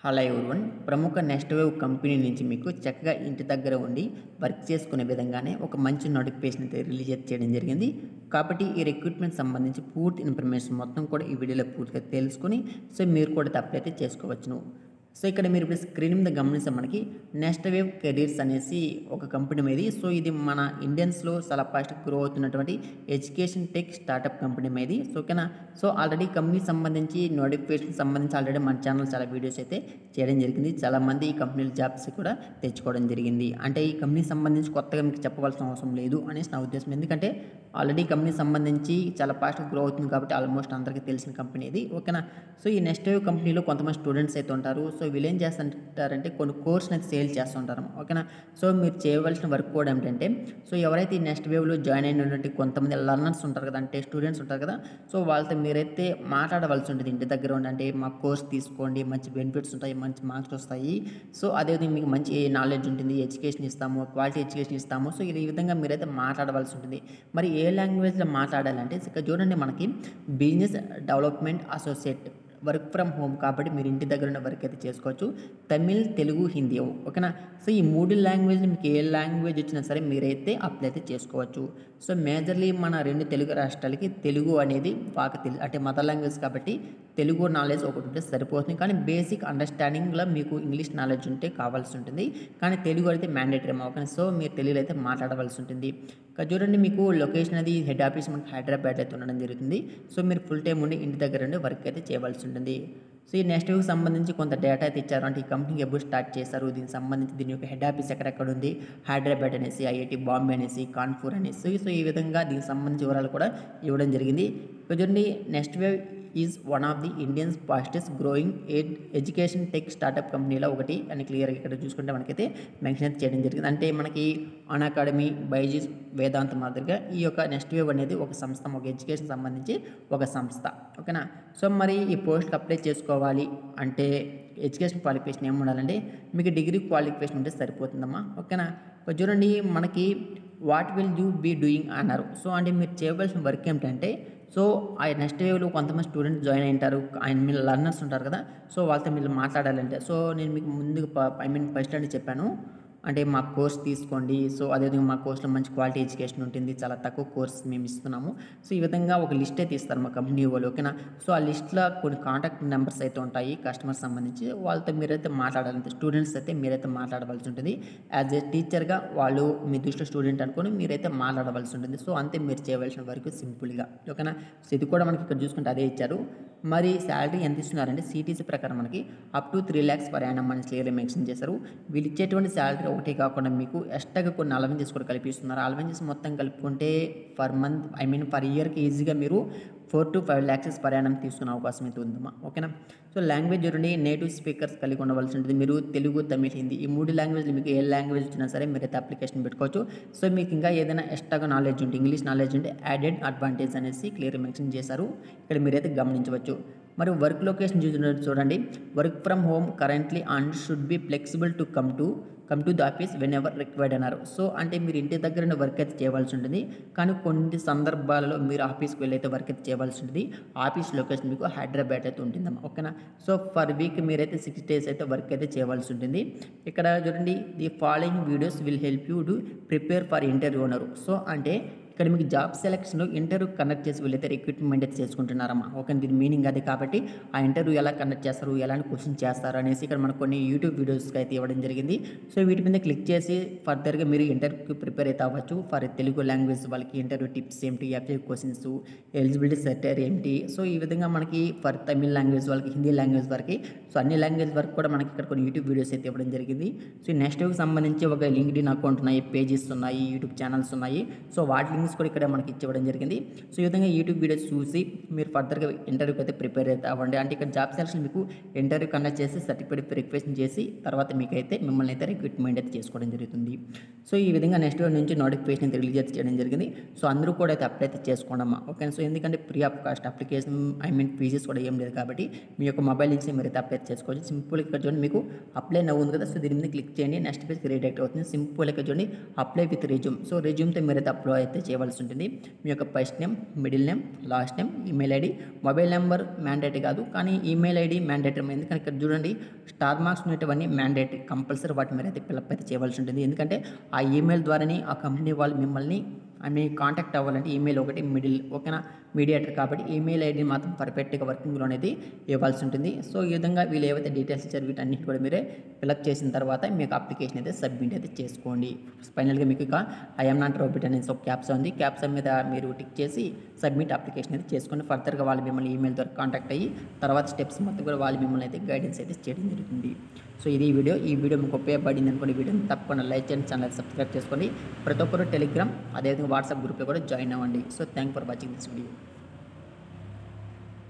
Hello everyone. ప్రముఖ next wave company నుంచి మీకు చక్కగా ఇంటి దగ్గర ఉండి వర్క్ చేసుకునే విధంగానే ఒక మంచి నోటిఫికేషన్ అయితే రిలీజ్ చేయడం జరిగింది. కాబట్టి ఈ రిక్రూట్మెంట్ సంబంధించి పూర్తి ఇన్ఫర్మేషన్ మొత్తం కూడా ఈ వీడియోలో పూర్తిగా తెలుసుకొని మీరు కూడా అప్లై అయితే చేసుకోవచ్చును. ఇక్కడ మీరు ఇప్పుడు స్క్రీన్ మీద గమనిస్తే మనకి నెక్స్ట్ వేవ్ కెరీర్స్ అనేసి ఒక కంపెనీ మీది. ఇది మన ఇండియన్స్లో చాలా ఫాస్ట్ గ్రో అవుతున్నటువంటి ఎడ్యుకేషన్ టెక్ స్టార్టప్ కంపెనీ మీది. ఓకేనా. ఆల్రెడీ కంపెనీ సంబంధించి నోటిఫికేషన్ సంబంధించి ఆల్రెడీ మన ఛానల్ చాలా వీడియోస్ అయితే చేయడం జరిగింది. చాలామంది ఈ కంపెనీల జాబ్స్ కూడా తెచ్చుకోవడం జరిగింది. అంటే ఈ కంపెనీ సంబంధించి కొత్తగా మీకు చెప్పవలసిన అవసరం లేదు అనేసి నా ఉద్దేశం. ఎందుకంటే ఆల్రెడీ కంపెనీ సంబంధించి చాలా ఫాస్ట్ గ్రో అవుతుంది కాబట్టి ఆల్మోస్ట్ అందరికీ తెలిసిన కంపెనీ ఇది. ఓకేనా. ఈ నెక్స్ట్ వేవ్ కంపెనీలో కొంతమంది స్టూడెంట్స్ అయితే ఉంటారు. వీళ్ళు ఏం చేస్తుంటారంటే కొన్ని కోర్స్ని అయితే సేల్ చేస్తుంటారు. ఓకేనా. మీరు చేయవలసిన వర్క్ కూడా ఏమిటంటే ఎవరైతే ఈ నెక్స్ట్ వేవ్లో జాయిన్ అయినటువంటి కొంతమంది లర్నర్స్ ఉంటారు కదా, అంటే స్టూడెంట్స్ ఉంటారు కదా, వాళ్ళతో మీరైతే మాట్లాడవలసి ఉంటుంది ఇంటి దగ్గర ఉండి. అంటే మా కోర్స్ తీసుకోండి, మంచి బెనిఫిట్స్ ఉంటాయి, మంచి మార్క్స్ వస్తాయి, అదేవిధంగా మీకు మంచి నాలెడ్జ్ ఉంటుంది, ఎడ్యుకేషన్ ఇస్తాము, క్వాలిటీ ఎడ్యుకేషన్ ఇస్తాము. ఈ విధంగా మీరైతే మాట్లాడవలసి ఉంటుంది. మరి ఏ లాంగ్వేజ్లో మాట్లాడాలంటే ఇక్కడ చూడండి, మనకి business development associate work from home కాబట్టి మీరు ఇంటి దగ్గర ఉన్న వర్క్ అయితే చేసుకోవచ్చు. తమిళ్, తెలుగు, హిందీ. ఓకేనా. ఈ మూడు లాంగ్వేజ్లు మీకు ఏ లాంగ్వేజ్ వచ్చినా సరే మీరైతే అప్లై అయితే చేసుకోవచ్చు. మేజర్లీ మన రెండు తెలుగు రాష్ట్రాలకి తెలుగు అనేది బాగా అంటే మదర్ లాంగ్వేజ్ కాబట్టి తెలుగు నాలెడ్జ్ ఒకటి ఉంటే సరిపోతుంది. కానీ బేసిక్ అండర్స్టాండింగ్లో మీకు ఇంగ్లీష్ నాలెడ్జ్ ఉంటే కావాల్సి ఉంటుంది. కానీ తెలుగు అయితే మ్యాండేటరీ. ఓకే. మీరు తెలుగులో అయితే మాట్లాడవలసి ఉంటుంది. చూడండి, మీకు లొకేషన్ అది హెడ్ ఆఫీస్ మనకి హైదరాబాద్ అయితే ఉండడం జరుగుతుంది. మీరు ఫుల్ టైం ఉండి ఇంటి దగ్గర ఉండి వర్క్ అయితే చేయవలసి ఉంటుంది. ఈ నెక్స్ట్ వీక్ సంబంధించి కొంత డేటా అయితే ఇచ్చారు. అంటే ఈ కంపెనీ ఎప్పుడు స్టార్ట్ చేశారు, దీనికి సంబంధించి దీని యొక్క హెడ్ ఆఫీస్ ఎక్కడెక్కడ ఉంది, హైదరాబాద్ అనేసి, ఐఐటి బాంబే అనేసి, కాన్పూర్ అనేసి, ఈ విధంగా దీనికి సంబంధించి వివరాలు కూడా ఇవ్వడం జరిగింది. చూడండి, next wave is one of the Indians fastest growing education tech startup కంపెనీలో ఒకటి అని క్లియర్గా ఇక్కడ చూసుకుంటే మనకైతే మెన్షన్ అయితే చేయడం జరిగింది. అంటే మనకి అన్అకాడమీ, బైజూస్, వేదాంత మాదిరిగా ఈ యొక్క నెక్స్ట్ వేవ్ అనేది ఒక సంస్థ, ఒక ఎడ్యుకేషన్ సంబంధించి ఒక సంస్థ. ఓకేనా. మరి ఈ పోస్ట్కి అప్లై చేసుకోవాలి అంటే ఎడ్యుకేషన్ క్వాలిఫికేషన్ ఏమి ఉండాలంటే మీకు డిగ్రీ క్వాలిఫికేషన్ ఉంటే సరిపోతుందమ్మా. ఓకేనా. చూడండి, మనకి what will you be doing అన్నారు. అంటే మీరు చేయవలసిన వర్క్ ఏమిటంటే ఆ నెక్స్ట్ వేవ్లో కొంతమంది స్టూడెంట్స్ జాయిన్ అయ్యింటారు, మీరు లర్నర్స్ ఉంటారు కదా, వాళ్ళతో మీరు మాట్లాడాలంటే నేను మీకు ముందుగా ఫస్ట్ అంటే చెప్పాను, అంటే మా కోర్స్ తీసుకోండి, అదేవిధంగా మా కోర్సులో మంచి క్వాలిటీ ఎడ్యుకేషన్ ఉంటుంది, చాలా తక్కువ కోర్స్ మేము ఇస్తున్నాము. ఈ విధంగా ఒక లిస్ట్ అయితే ఇస్తారు మా కంపెనీ వాళ్ళు. ఓకేనా. ఆ లిస్ట్లో కొన్ని కాంటాక్ట్ నెంబర్స్ అయితే ఉంటాయి కస్టమర్స్ సంబంధించి, వాళ్ళతో మీరైతే మాట్లాడాలంటే స్టూడెంట్స్ అయితే మీరైతే మాట్లాడవలసి ఉంటుంది. యాజ్ ఏ టీచర్గా వాళ్ళు మీ దృష్టిలో స్టూడెంట్ అనుకొని మీరైతే మాట్లాడవలసి ఉంటుంది. అంతే మీరు చేయవలసిన వరకు సింపుల్గా. ఓకేనా. ఇది కూడా మనకి ఇక్కడ చూసుకుంటే అదే ఇచ్చారు. మరి శాలరీ ఎంత ఇస్తున్నారంటే సిటీసీ ప్రకారం మనకి up to 3 lakhs per annum అని క్లియర్గా మెన్షన్ చేశారు. వీళ్ళు ఇచ్చేటువంటి శాలరీ ఒకటే కాకుండా మీకు ఎక్స్ట్రాగా కొన్ని అలవెన్సెస్ కూడా కల్పిస్తున్నారు. అలవెన్సెస్ మొత్తం కలుపుకుంటే పర్ మంత్ పర్ ఇయర్కి ఈజీగా మీరు 4 to 5 lakhs per annum తీసుకునే అవకాశం అయితే ఉందమ్మా. ఓకేనా. లాంగ్వేజ్ చూడండి, నేటివ్ స్పీకర్స్ కలిగి ఉండవలసి ఉంటుంది. మీరు తెలుగు, తమిళ్, హిందీ ఈ 3 లాంగ్వేజ్లు మీకు ఏ లాంగ్వేజ్ వచ్చినా సరే మీరైతే అప్లికేషన్ పెట్టుకోవచ్చు. మీకు ఇంకా ఏదైనా ఎక్స్ట్రాగా నాలెడ్జ్ ఉంటే, ఇంగ్లీష్ నాలెడ్జ్ ఉంటే యాడెడ్ అడ్వాంటేజ్ అనేసి క్లియర్ మెన్షన్ చేశారు. ఇక్కడ మీరైతే గమనించవచ్చు. మరి వర్క్ లొకేషన్ చూడండి, work from home currently and should be flexible to come to the office when ever required అన్నారు. అంటే మీరు ఇంటి దగ్గర వర్క్ అయితే చేయవలసి ఉంటుంది, కానీ కొన్ని సందర్భాలలో మీరు ఆఫీస్కి వెళ్ళి అయితే వర్క్ అయితే చేయవలసి ఉంటుంది. ఆఫీస్ లొకేషన్ మీకు హైదరాబాద్ అయితే ఉంటుందమ్మా. ఓకేనా. ఫర్ వీక్ మీరైతే 6 days అయితే వర్క్ అయితే చేయవలసి ఉంటుంది. ఇక్కడ చూడండి, the following videos will help you to prepare for interview అన్నారు. అంటే ఇక్కడ మీకు జాబ్ సెలక్షన్లో ఇంటర్వ్యూ కండక్ట్ చేసి వీళ్ళైతే రిక్రూట్మెంట్ అయితే చేసుకుంటున్నారమ్మా. ఓకే. దీని మీనింగ్ అదే. కాబట్టి ఆ ఇంటర్వ్యూ ఎలా కండక్ట్ చేస్తారు, ఎలాంటి క్వశ్చన్ చేస్తారు అనేసి ఇక్కడ మనకు కొన్ని యూట్యూబ్ వీడియోస్కి అయితే ఇవ్వడం జరిగింది. వీటి మీద క్లిక్ చేసి ఫర్దర్గా మీరు ఇంటర్వ్యూకి ప్రిపేర్ అయితే అవ్వచ్చు. ఫర్ తెలుగు లాంగ్వేజ్ వాళ్ళకి ఇంటర్వ్యూ టిప్స్ ఏమిటి, ఎఫ్ఏక్యూ క్వశ్చన్స్, ఎలిజిబిలిటీ సెక్టర్ ఏమిటి, ఈ విధంగా మనకి ఫర్ తమిళ్ లాంగ్వేజ్ వాళ్ళకి, హిందీ లాంగ్వేజ్ వరకు, అన్ని లాంగ్వేజ్ వరకు కూడా మనకి ఇక్కడ కొన్ని యూట్యూబ్ వీడియోస్ అయితే ఇవ్వడం జరిగింది. నెక్స్ట్ వీక్ సంబంధించి ఒక లింక్డ్ఇన్ అకౌంట్ ఉన్నాయి, పేజెస్ ఉన్నాయి, యూట్యూబ్ ఛానల్స్ ఉన్నాయి. వాటి లింక్స్ కూడా ఇక్కడ మనకి ఇవ్వడం జరిగింది. ఈ విధంగా యూట్యూబ్ వీడియోస్ చూసి మీరు ఫర్దర్గా ఇంటర్వ్యూకి అయితే ప్రిపేర్ అయితే అవ్వండి. అంటే ఇక్కడ జాబ్ సెలక్షన్ మీకు ఇంటర్వ్యూ కండక్ట్ చేసి సర్టిఫికేట్ వెరిఫికేషన్ చేసి తర్వాత మీకైతే మిమ్మల్ని అయితే రిక్రూట్మెంట్ అయితే చేసుకోవడం జరుగుతుంది. ఈ విధంగా నెక్స్ట్ వీక్ నుంచి నోటిఫికేషన్ అయితే రిలీజ్ అయితే చేయడం జరిగింది. అందరూ కూడా అయితే అప్లై అయితే చేసుకోండమ్మా. ఓకే. ఎందుకంటే free of cost application fees కూడా ఏం లేదు కాబట్టి మీ యొక్క మొబైల్ నుంచి మీరైతే అప్లై చేసుకోవచ్చు. సింపుల్ ఇక్కడ చూడండి, మీకు అప్లై నవ్వు ఉంది కదా, దీని మీద క్లిక్ చేయండి, నెక్స్ట్ పేజ్కి రీడైరెక్ట్ అవుతుంది. సింపుల్ ఇక్కడ చూడండి, అప్లై విత్ రెజ్యూమ్. రెజ్యూమ్తో మీరైతే అప్లై అయితే చేయవచ్చు. చేయవలసి ఉంటుంది. మీ యొక్క first name, middle name, last name, email ID, mobile number mandatory కాదు, కానీ ఈమెయిల్ ఐడి మ్యాండేటరీ. ఎందుకంటే ఇక్కడ చూడండి స్టార్ మార్క్స్ ఉన్నటువంటి మ్యాండేటరీ, కంపల్సరీ వాటి మీద అయితే ఫిల్అప్ అయితే చేయవలసి ఉంటుంది. ఎందుకంటే ఆ ఈమెయిల్ ద్వారానే ఆ కంపెనీ వాళ్ళు మిమ్మల్ని కాంటాక్ట్ అవ్వాలంటే ఈమెయిల్ ఒకటి మిడిల్, ఓకేనా, మీడియేటర్. కాబట్టి ఈమెయిల్ ఐడి మాత్రం పర్ఫెక్ట్గా వర్కింగ్లో అనేది ఇవ్వాల్సి ఉంటుంది. సో ఈ విధంగా వీళ్ళు ఏవైతే డీటెయిల్స్ ఇచ్చారు వీటన్నిటి కూడా మీరే ఫిల్అప్ చేసిన తర్వాత మీకు అప్లికేషన్ అయితే సబ్మిట్ అయితే చేసుకోండి. ఫైనల్గా మీకు ఇక ఐఎమ్ నాట్ రోబోట్ అనేది ఒక క్యాప్చా ఉంది. క్యాప్చా మీద మీరు టిక్ చేసి సబ్మిట్ అప్లికేషన్ అయితే చేసుకోండి. ఫర్దర్గా వాళ్ళు మిమ్మల్ని ఈమెయిల్ ద్వారా కాంటాక్ట్ అయ్యి తర్వాత స్టెప్స్ మొత్తం కూడా వాళ్ళు మిమ్మల్ని అయితే గైడెన్స్ అయితే చేయడం జరుగుతుంది. సో ఇది ఈ వీడియో మీకు ఉపయోగపడింది అనుకోండి. వీడియోని తప్పకుండా లైక్ చేయండి, ఛానల్ సబ్స్క్రైబ్ చేసుకోండి. ప్రతి ఒక్కరు టెలిగ్రామ్ అదేవిధంగా వాట్సాప్ గ్రూప్లో కూడా జాయిన్ అవ్వండి. So thank for watching this video.